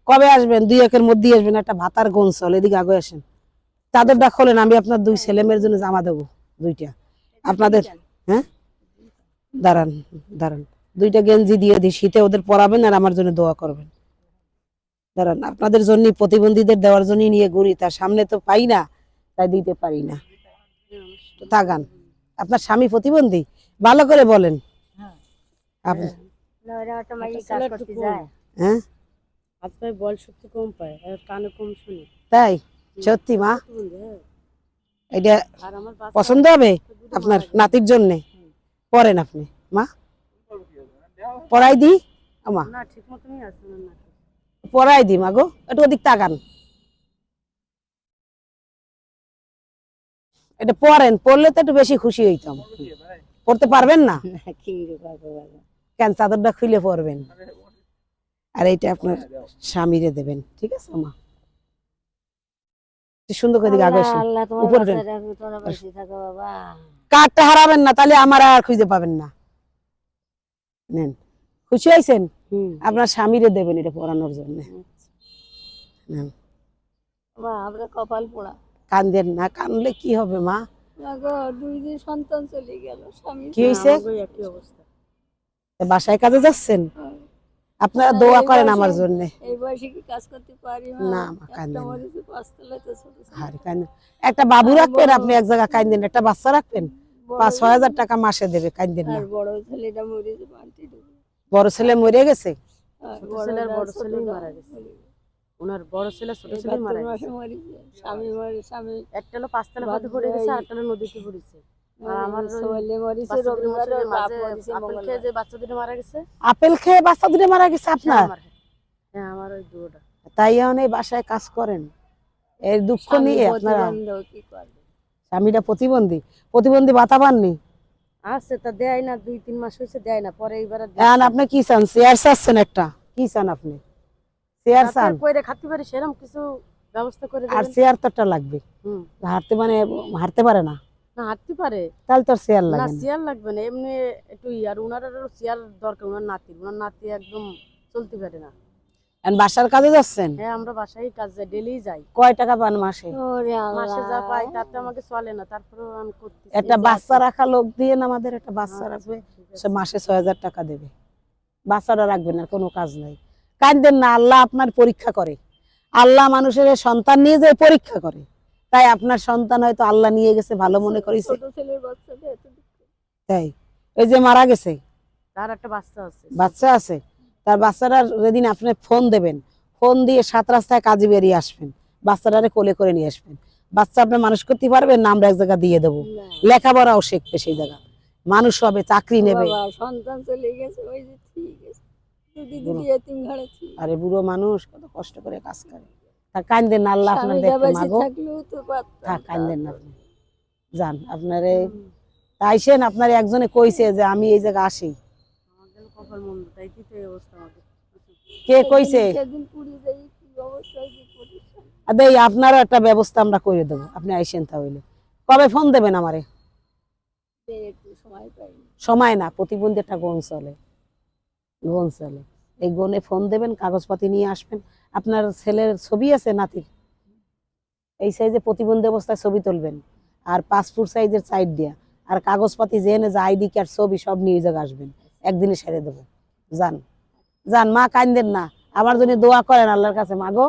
কবে আসবেন? 2-1 মধ্যে আসবেন। একটা ভাতার গঞ্চল, এদিকে আগে আসেন। চাদরটা খোলেন, আমি আপনার 2 ছেলে মেয়ের জন্য জামা দেবো 2টা আপনাদের। হ্যাঁ দাঁড়ান দাঁড়ান, 2টা গেঞ্জি দিয়ে দিই, শীতে ওদের পরাবেন আর আমার জন্য দোয়া করবেন। দাঁড়ান, আপনাদের জন্য, প্রতিবন্ধীদের দেওয়ার জন্য নিয়ে ঘুরি, তার সামনে তো পাই না, তাই দিতে পারি না। তাকান, আপনার স্বামী প্রতিবন্ধী? ভালো করে বলেন। হ্যাঁ আপনার বল শক্তি কম পায় আর কানে কম শুনে। তাই? সত্যি মা? এটা পছন্দ হবে আপনার নাতির জন্য? পড়েন আপনি মা, পড়াই দি। আমা না ঠিক মতনই আছে না। পড়াই দি মা গো, একটু ওদিক তাকান। এটা পড়েন, পড়লে তো একটু বেশি খুশি হইতাম। পড়তে পারবেন না কেন? চাদরটা খুলে পড়বেন। আর এইটা আপনার স্বামীরে দেবেন, ঠিক আছে মা? সুন্দর করে দিকে আগে উপরে কাঠটা হারাবেন না, তাহলে আমার আর খুঁজে পাবেন না। নেন, খুশি হয়েছেন? আপনার স্বামীরে দেবেন এটা পড়ানোর জন্য। নেন, কপাল পোড়া। কান্দেন না, কানলে কি হবে মা? 2 দিন সন্তান চলে গেল, স্বামী কি হয়েছে? একই অবস্থা। বাসায় কাজে যাচ্ছেন? আপনারা দোয়া করেন আমার জন্য। এই বয়সে কি কাজ করতে পারি না মা, কান্দেন না। 5 তলায় তো ছোট ছোট। আরে কান্দেন, একটা বাবু রাখবেন আপনি এক জায়গায়, কান্দেন। একটা বাচ্চা রাখবেন, 5-6 হাজার টাকা মাসে দেবে, কান্দেন না। আর বড় ছেলেটা মরেছে, বান্টি ডুবে। বড় ছেলে মরে গেছে? ছেলের বড় ছেলেই মারা গেছে। ওনার বড় ছেলে ছোট ছেলে মারা গেছে। স্বামী মরে, স্বামী একটা হলো 5 তলা বাঁধে পড়ে গেছে, আর একটা হলো নদীতে পড়েছে। আর আমার ছেলে মরেছে রবিবারে, বাপ মরেছে আপেল খেয়ে যে বাচ্চা দুটো মারা গেছে। আপেল খেয়ে বাচ্চা দুটো মারা গেছে আপনার? হ্যাঁ আমার ওই দুটোটা। তাই এখন এই বাসায় কাজ করেন, এর দুঃখ নিয়ে আপনারা? স্বামীটা প্রতিবন্ধী? প্রতিবন্ধী ভাতা পাননি? আছে তা দেয় না, 2-3 মাস হয়েছে দেয় না, পরে এইবার আপনি কি চান? চেয়ার চাচ্ছেন একটা? কি চান আপনি? চেয়ার চান? কইরে খাতে পারি সেরকম কিছু ব্যবস্থা করে দেবেন। আর চেয়ার তো একটা লাগবে, হাঁটতে মানে হাঁটতে পারে না? না হাঁটতে পারে, তাহলে তো চেয়ার না লাগে না। চেয়ার লাগবে না, এমনি একটু আর ওনারও চেয়ার দরকার। ওনার নাতি একদম চলতে পারে না। বাসার কাজে যাচ্ছেন? হ্যাঁ আমরা বাসায় কাজ যাই, ডেইলি যাই। কয় টাকা পান মাসে? মাসে যা পাই তাতে আমাকে চলে না, তারপরেও আমি করতেছি। একটা বাচ্চা রাখা লোক দিয়ে আমাদের, একটা বাচ্চা রাখবে, সে মাসে 6,000 টাকা দেবে। বাচ্চাটা রাখবেন, আর কোনো কাজ নাই। কাঁদেন না, আল্লাহ আপনার পরীক্ষা করে। আল্লাহ মানুষের সন্তান নিয়ে যায় পরীক্ষা করে, তাই আপনার সন্তান হয়তো আল্লাহ নিয়ে গেছে ভালো মনে করেছে। তাই ওই যে মারা গেছে, তার একটা বাচ্চা আছে। বাচ্চা আছে, তার বাচ্চাটা যেদিন আপনি ফোন দেবেন, ফোন দিয়ে 7 রাস্তায় কাজে বেরিয়ে আসবেন, বাচ্চাটারে কোলে করে নিয়ে আসবেন। বাচ্চা আপনি মানুষ করতে পারবেন না? আমরা এক জায়গা দিয়ে দেবো, লেখাপড়াও শিখবে, সেই জায়গা মানুষ হবে, চাকরি নেবে। সন্তান চলে গেছে, ওই যে ঠিক আছে, আরে বুড়ো মানুষ কত কষ্ট করে কাজ করে। তা কাঁদেন না, আল্লাহ আপনার দেখতে মাগো। থাক, কাঁদেন না আপনি, যান আপনারে তাইছেন। আপনার একজনে কইছে যে আমি এই জায়গা আসি। কে কইছে? দেই, আপনারও একটা ব্যবস্থা আমরা করে দেবো, আপনি আইসেন। তাহলে কবে ফোন দেবেন আমারে? সময় না, প্রতিবন্ধী একটা গণ চলে, এই গনে ফোন দেবেন, কাগজপাতি নিয়ে আসবেন। আপনার ছেলের ছবি আছে নাতির? এই সাইজে প্রতিবন্ধী অবস্থায় ছবি তুলবেন, আর পাসপোর্ট সাইজের সাইড দিয়া, আর কাগজপাতি যে এনে, যে আইডি কার্ড ছবি সব নিয়ে জায়গা আসবেন, একদিনে সেরে দেবো। যান যান মা, কাঁদেন না, আমার জন্য দোয়া করেন আল্লাহর কাছে মাগো।